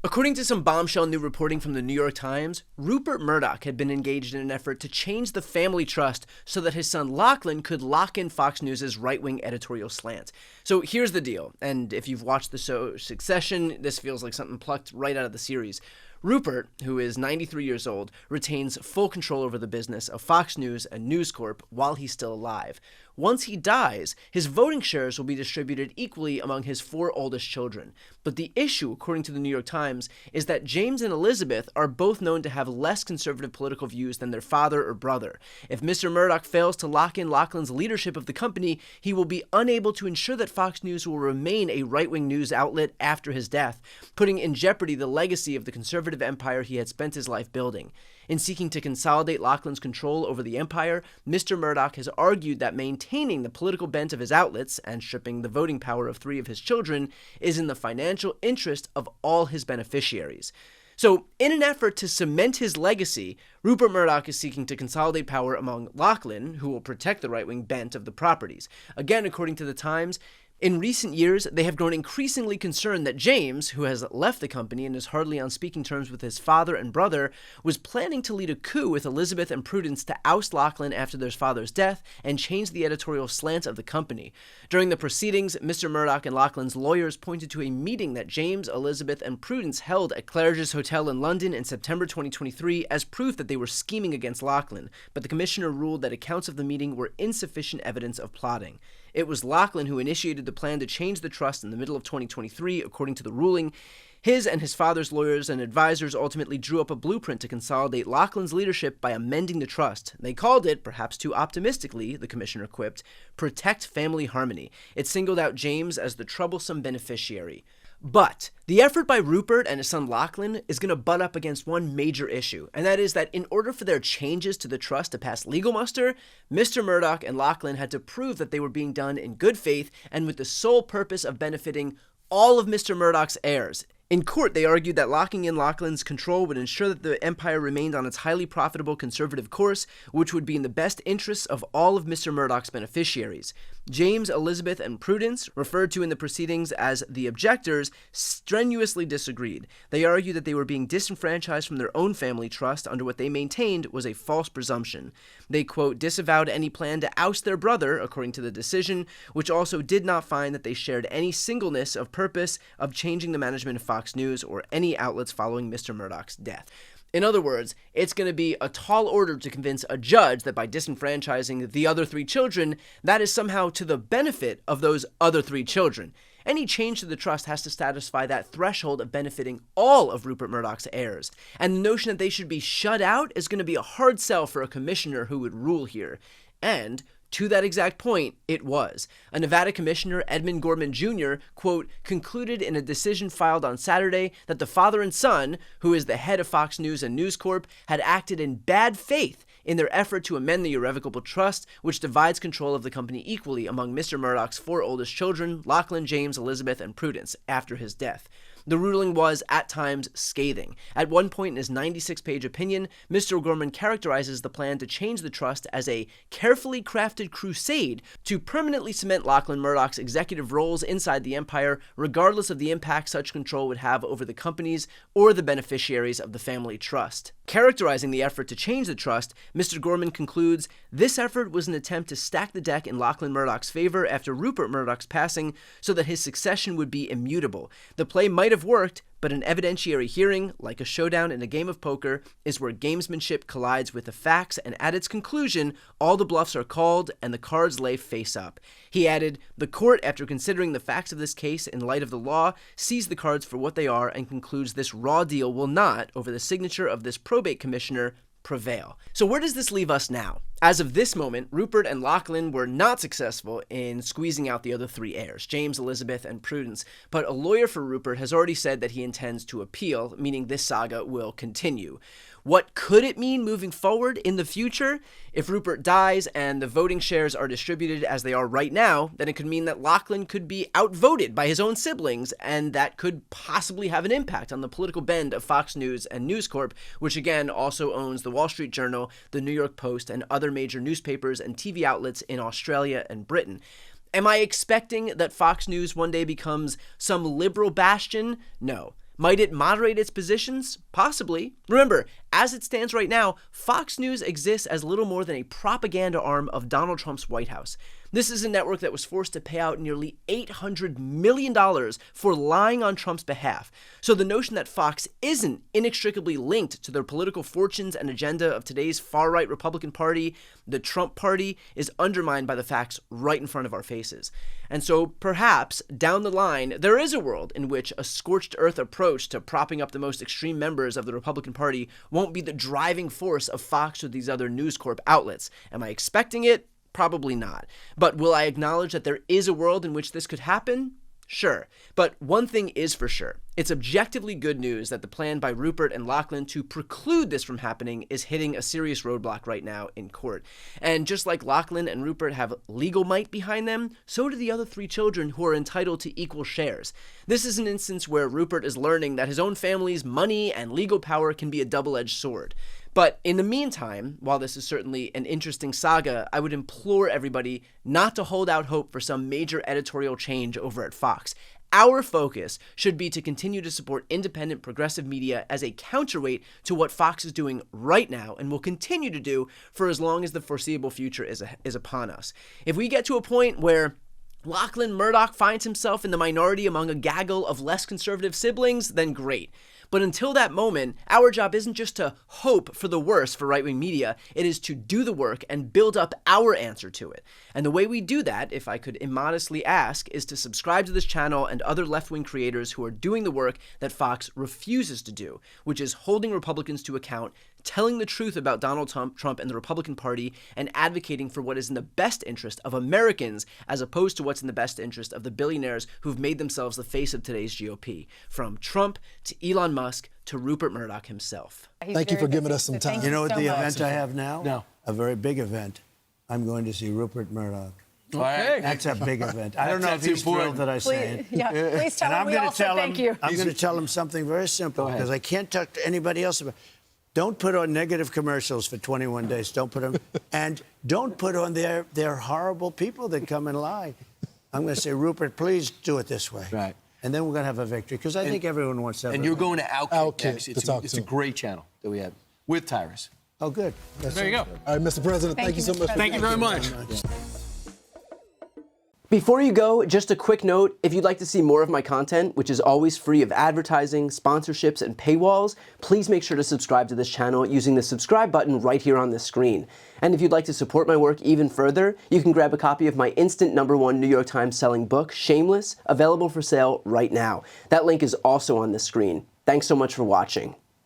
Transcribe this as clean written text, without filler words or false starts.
According to some bombshell new reporting from the New York Times, Rupert Murdoch had been engaged in an effort to change the family trust so that his son Lachlan could lock in Fox News' right-wing editorial slant. So here's the deal, and if you've watched the show Succession, this feels like something plucked right out of the series. Rupert, who is 93 years old, retains full control over the business of Fox News and News Corp while he's still alive. Once he dies, his voting shares will be distributed equally among his 4 oldest children. But the issue, according to the New York Times, is that James and Elizabeth are both known to have less conservative political views than their father or brother. If Mr. Murdoch fails to lock in Lachlan's leadership of the company, he will be unable to ensure that Fox News will remain a right-wing news outlet after his death, putting in jeopardy the legacy of the conservative empire he had spent his life building. In seeking to consolidate Lachlan's control over the empire, Mr. Murdoch has argued that maintaining the political bent of his outlets and stripping the voting power of 3 of his children is in the financial interest of all his beneficiaries. So, in an effort to cement his legacy, Rupert Murdoch is seeking to consolidate power among Lachlan, who will protect the right-wing bent of the properties. Again, according to the Times, in recent years, they have grown increasingly concerned that James, who has left the company and is hardly on speaking terms with his father and brother, was planning to lead a coup with Elizabeth and Prudence to oust Lachlan after their father's death and change the editorial slant of the company. During the proceedings, Mr. Murdoch and Lachlan's lawyers pointed to a meeting that James, Elizabeth, and Prudence held at Claridge's Hotel in London in September 2023 as proof that they were scheming against Lachlan, but the commissioner ruled that accounts of the meeting were insufficient evidence of plotting. It was Lachlan who initiated the plan to change the trust in the middle of 2023, according to the ruling. His and his father's lawyers and advisors ultimately drew up a blueprint to consolidate Lachlan's leadership by amending the trust. They called it, perhaps too optimistically, the commissioner quipped, Protect Family Harmony. It singled out James as the troublesome beneficiary. But the effort by Rupert and his son Lachlan is going to butt up against one major issue, and that is that in order for their changes to the trust to pass legal muster, Mr. Murdoch and Lachlan had to prove that they were being done in good faith and with the sole purpose of benefiting all of Mr. Murdoch's heirs. In court, they argued that locking in Lachlan's control would ensure that the empire remained on its highly profitable conservative course, which would be in the best interests of all of Mr. Murdoch's beneficiaries. James, Elizabeth, and Prudence, referred to in the proceedings as the objectors, strenuously disagreed. They argued that they were being disenfranchised from their own family trust under what they maintained was a false presumption. They, quote, disavowed any plan to oust their brother, according to the decision, which also did not find that they shared any singleness of purpose of changing the management of Fox News or any outlets following Mr. Murdoch's death. In other words, it's going to be a tall order to convince a judge that by disenfranchising the other 3 children, that is somehow to the benefit of those other 3 children. Any change to the trust has to satisfy that threshold of benefiting all of Rupert Murdoch's heirs. And the notion that they should be shut out is going to be a hard sell for a commissioner who would rule here. And to that exact point, it was. A Nevada commissioner, Edmund Gorman Jr., quote, concluded in a decision filed on Saturday that the father and son, who is the head of Fox News and News Corp, had acted in bad faith in their effort to amend the irrevocable trust, which divides control of the company equally among Mr. Murdoch's 4 oldest children, Lachlan, James, Elizabeth, and Prudence, after his death. The ruling was, at times, scathing. At one point in his 96-page opinion, Mr. Gorman characterizes the plan to change the trust as a carefully crafted crusade to permanently cement Lachlan Murdoch's executive roles inside the empire, regardless of the impact such control would have over the companies or the beneficiaries of the family trust. Characterizing the effort to change the trust, Mr. Gorman concludes, this effort was an attempt to stack the deck in Lachlan Murdoch's favor after Rupert Murdoch's passing so that his succession would be immutable. The play might have worked, but an evidentiary hearing, like a showdown in a game of poker, is where gamesmanship collides with the facts, and at its conclusion, all the bluffs are called and the cards lay face up. He added, the court, after considering the facts of this case in light of the law, sees the cards for what they are and concludes this raw deal will not, over the signature of this probate commissioner, prevail. So where does this leave us now? As of this moment, Rupert and Lachlan were not successful in squeezing out the other 3 heirs, James, Elizabeth, and Prudence, but a lawyer for Rupert has already said that he intends to appeal, meaning this saga will continue. What could it mean moving forward in the future? If Rupert dies and the voting shares are distributed as they are right now, then it could mean that Lachlan could be outvoted by his own siblings, and that could possibly have an impact on the political bend of Fox News and News Corp, which again also owns the Wall Street Journal, the New York Post, and other major newspapers and TV outlets in Australia and Britain. Am I expecting that Fox News one day becomes some liberal bastion? No. Might it moderate its positions? Possibly. Remember, as it stands right now, Fox News exists as little more than a propaganda arm of Donald Trump's White House. This is a network that was forced to pay out nearly $800 million for lying on Trump's behalf. So the notion that Fox isn't inextricably linked to the political fortunes and agenda of today's far-right Republican Party, the Trump Party, is undermined by the facts right in front of our faces. And so perhaps down the line, there is a world in which a scorched earth approach to propping up the most extreme members of the Republican Party won't be the driving force of Fox or these other News Corp outlets. Am I expecting it? Probably not. But will I acknowledge that there is a world in which this could happen? Sure. But one thing is for sure. It's objectively good news that the plan by Rupert and Lachlan to preclude this from happening is hitting a serious roadblock right now in court. And just like Lachlan and Rupert have legal might behind them, so do the other 3 children who are entitled to equal shares. This is an instance where Rupert is learning that his own family's money and legal power can be a double-edged sword. But in the meantime, while this is certainly an interesting saga, I would implore everybody not to hold out hope for some major editorial change over at Fox. Our focus should be to continue to support independent progressive media as a counterweight to what Fox is doing right now and will continue to do for as long as the foreseeable future is upon us. If we get to a point where Lachlan Murdoch finds himself in the minority among a gaggle of less conservative siblings, then great. But until that moment, our job isn't just to hope for the worst for right-wing media, it is to do the work and build up our answer to it. And the way we do that, if I could immodestly ask, is to subscribe to this channel and other left-wing creators who are doing the work that Fox refuses to do, which is holding Republicans to account, telling the truth about Donald Trump and the Republican Party, and advocating for what is in the best interest of Americans as opposed to what's in the best interest of the billionaires who've made themselves the face of today's GOP, from Trump to Elon Musk to Rupert Murdoch himself. Thank you for giving us some time. You know what the event I have now? No. A very big event. I'm going to see Rupert Murdoch. Okay. That's a big event. I don't know if he's thrilled that I say it. Yeah, please tell him we all said thank you. I'm going to tell him something very simple because I can't talk to anybody else about it. Don't put on negative commercials for 21 days. Don't put them. And don't put on their horrible people that come and lie. I'm going to say, Rupert, please do it this way. Right. And then we're going to have a victory because I think everyone wants to have And a you're victory. going to Outkick next. Outkick, It's a great channel that we have with Tyrus. Oh, good. There you go. All right, Mr. President, thank you so much. Thank you very much. Before you go, just a quick note, if you'd like to see more of my content, which is always free of advertising, sponsorships, and paywalls, please make sure to subscribe to this channel using the subscribe button right here on the screen. And if you'd like to support my work even further, you can grab a copy of my instant #1 New York Times selling book, Shameless, available for sale right now. That link is also on the screen. Thanks so much for watching.